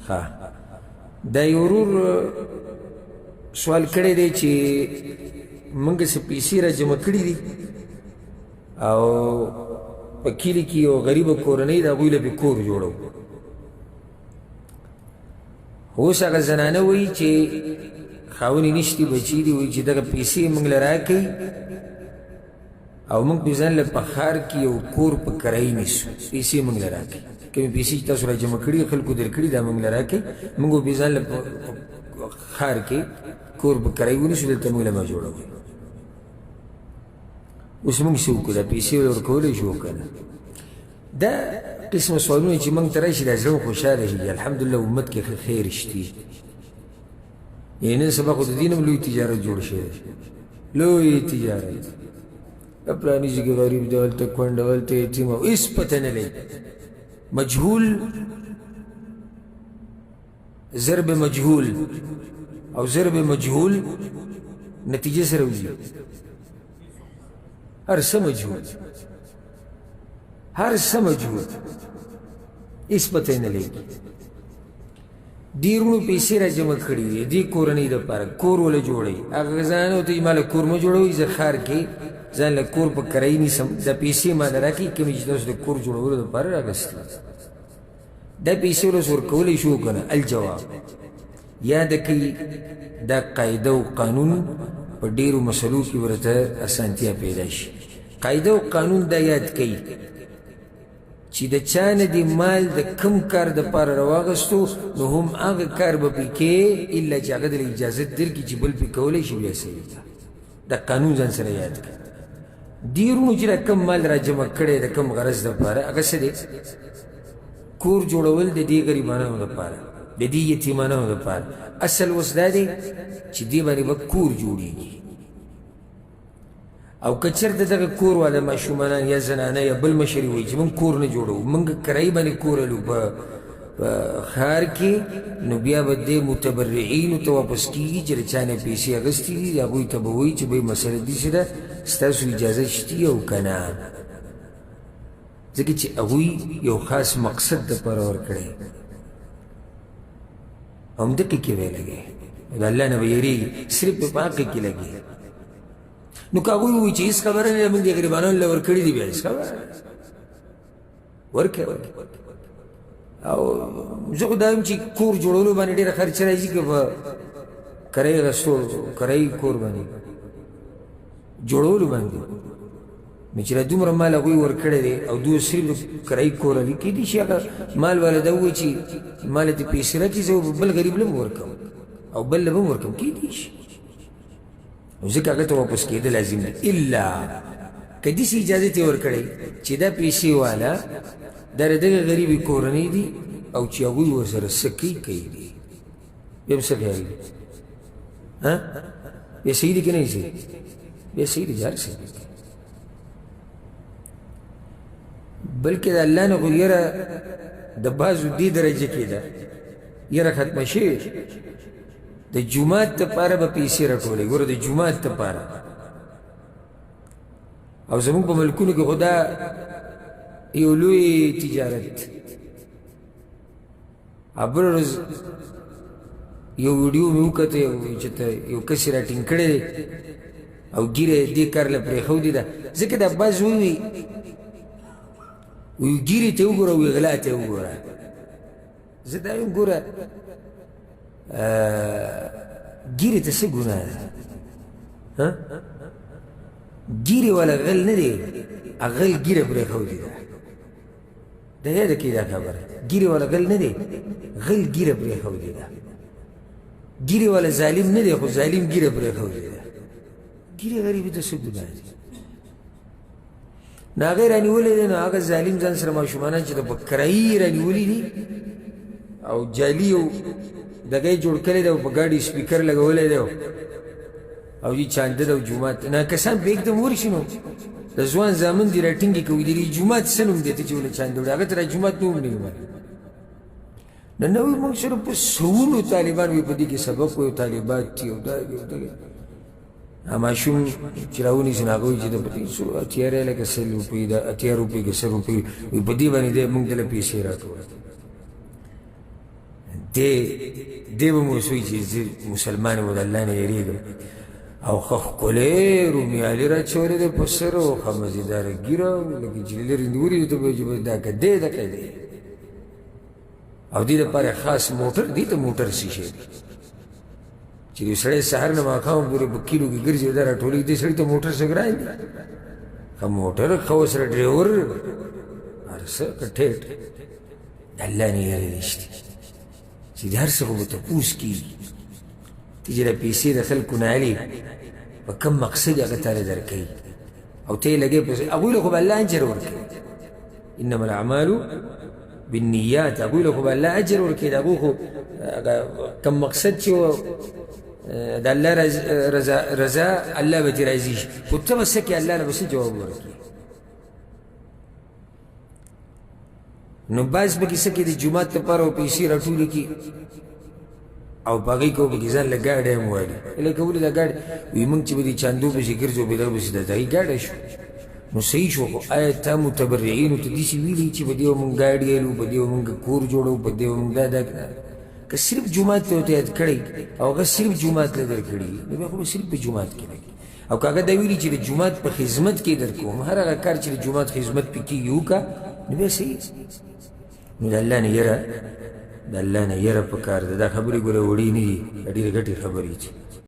ها دا یو ورور سوال کړی دی چې موږ څه پیسې را جمع کړي دي او په کلي کې یو غریبه کورنۍ د هغوی له پې کور جوړو. اوس هغه زنانه وایي چې خاونې نشتي بچي دي، وایي چې دغه پیسې موږ له راکوي او موږ پې ځان له په ښار کې یو کور په کرایي نیسو، پیسې موږ له راکوي. کومې پیسې چې تاسو را جمع کړي خلکو در کړي دا موږ له راکوي، موږ پې ځان له ښار کې کور په کرایي ونیسو، دلته موږ له ما جوړوي. اوس موږ څه وکړو؟ دا پیسې ورکولی شو که نه؟ دا قسمه سوالونه چې موږ ته راشي دا زړه خوشحاله شي. الحمدلله امت کې خیر شتي. یعنې نن سبا خو د دین هم لوی تجارت جوړ شوی دی، لوی تجارت. پرانیزي کې غریب دی، هلته کونډه، هلته یتیم، او هېڅ پته نه لګي. مجهول ضرب مجهول او ضرب مجهول نتیجه سره وځي. هر څه مجهول، هر څه مجهول، هېڅ پته یې نه لګي. دې وروڼو پیسې را جمع کړي دي دې کورنۍ دپاره، کور وله جوړوي. هغه زنانه ورته وایي ما له کور مه جوړوئ، زه ښار کې ځان له کور په کرایي نیسم، دا پیسې ما له راکړي کومې چې تاسو د کور جوړولو دپاره راغستې. دا پیسې ولس ورکولی شو که نه؟ الجواب یاد کوي دا قاعده و قانون په ډېرو مسلو کې ورته اسانتیا پیدا شي. قاعده و قانون دا یاد کوي چې د چا نه دې مال د کم کار دپاره راواغستو نو هم هغه کار به پې کې الا چې هغه دله اجازت درکړي چې بل پې کولی شي بیا صحیح ده. دا قانون ځان سره یاد کړي. دې وروڼو چې دا کم مال را جمع کړی د کم غرض دپاره هغه څه دی؟ کور جوړول د دې غریبانو دپاره، د دې یتیمانو دپاره. اصل اوس دا دی چې دې باندې به کور جوړېږي او که چېرته دغه کور والا ماشومانان یا زنانه یا بل مشري وایي چې موږ کور نه جوړوو، موږ کرایي باندې کور الو په ښار کې، نو بیا به دې متبرعینو ته واپس کېږي چې د چا نه پیسې اخیستې دي. هغوی ته به وایي چې بهی مسله داسې ده، ستاسو اجازه شتي او که نه؟ ځکه چې هغوی یو خاص مقصد دپاره ورکړی، همدقې کې به یې لګوي، د الله نه به یېرېږي، صرف په حقه کې لګي. نو که هغوی ووایي چې هېڅ خبره نه ده، موږ دې غریبانانو له ورکړي دي، بیا هېڅ خبره نه ده، ورکړئ. او زه خو دا یم چې کور جوړولو باندې ډېره خرچه راځي که په کرایي اخیستو کرایي کور باندې جوړولو باندې، نو چې را دومره مال هغوی ورکړی دی او دوی صرف کرایي کور لري، کیدای شي هغه مال والا دا ووایي چې ما له دې پیسې راکړي، زه بل غریب له هم ورکوم او بل له به هم ورکوم، کیدای شي. نو ځکه هغه ته واپس کېدل لازم دی، الا که داسې اجازت یې ورکړی چې دا پیسې والا دا د دغه غریبې کورنۍ دي او چې هغوی ورسره څه کوي دي، بیا هم څه خیال دی؟ بیا صحیح دی که نه صحیح؟ بیا صحیح دی، هر صحیح دی. بلکې د الله نه خو یره د بعضو دې درجه کې ده، یره ختمه شوې. د جومات دپاره به پیسې راټولوي، ګوره د جومات دپاره. او زموږ په ملکونو کې خو دا یو لوی تجارت. بله ورځ یو ویډیو مې وکته، چې یو کس یې راټینګ کړی دی او ګیره دې کار له پرېښودې ده. ځکه دا بعض وایي ګیرې ته وګوره، وی غلا ته وګوره. زه دا یم ګوره ګیرې ته څه ګناه ده؟ ګیرې والا غل نه دی، غل ګیره پرېښودې ده. دا یاده کړئ دا خبره، ګیرې والا غل نه دی، غل ګیره پرېښودې ده. ګیرې والا ظالم نه دی، خو ظالم ګیره پرېښودې ده. ګیرې غریبې ته څه ګناه دی؟ نو هغه یې رانیولی دی، نو هغه ظالم ځان سره ماشومانان چې د په کرایي یې رانیولي دي او جعلي یو دغه یې جوړ کړی دی او په ګاډي سپیکر لګولی دی او یې چانده ده او جومات. نه کسان به یکدم ورشي، نو د ځوان زامن دي راټینګې کوي، د جومات څه نوم دی ته چې ونه چانده وړي، هغه ته را جومات نوم نه وي. نه نه وایي موږ سره په سوونو طالبان وي، په دې کې سبق وي، طالبات دي او دا دي. ماشوم چې راونیسي نو هغه وایي چې د په دې اتیا ریاله که 100 روپۍ ده، اتیا روپۍ که 100 روپۍ، وایي په دې باندې دی موږ دله پیسې راټولوو. دی به مو سوی چې زه مسلمان یم او د الله نه یېرېږم او ښه ښکلی رومیالې را اچولې ده په سر او ښه مزېداره ږیره لکه چې لرې نیولې ته به چې دا که دی دقه دی او دې دپاره خاص موټر دې ته موټر شیشې دی چې یو سړی سهار نه ماښام پورې په کیلو کې ګرځي دا راټولېږي دې سړي ته موټر څه ګران دي ښه موټر ښه ورسره ډریور هر څه که ټیټ د الله نه یېرې نشته چې د هر څه خو به تپوس کېږي ته چې دا پیسې د خلکو نه علي په کوم مقصد هغه تاله درکوي او ته یې لګې پسې هغوی له خو به الله اجر ورکوي انما الاعمال بالنیات هغوی له خو به الله اجر ورکوي د هغوی خو کوم مقصد چې د الله رضا الله به ترې راضي شي خو ته به څه کې الله نه به څه جواب ورکوي نو بعض پکې څه کې د جومات لپاره او پیسې راټولې کړي او په هغې کې به پکې ځان له ګاډی هم والي لکه ولې دا ګاډی وایي موږ چې به دې چاندو پسې ګرځو بې دغه پسې د هغې ګاډی شو نو صحیح شو خو آیا تا متبرعینو ته داسې ویلي چې په دې به مونږ ګاډي الو په دې به مونږ کور جوړو په دې به مونږ دا که صرف جومات ته ورته یاد کړی او هغه صرف جومات له در کړي نو بیا خو به صرف په جومات کې لګي او که هغه دا ویلي چې د جومات په خدمت کې در کوم هر هغه کار چې د جومات خدمت پې کېږي وکړه نو بیا صحیح نو د الله نه یره د الله نه یره پکار ده دا خبرې ګوره وړې نه دي دا ډېرې ګټې خبرې دي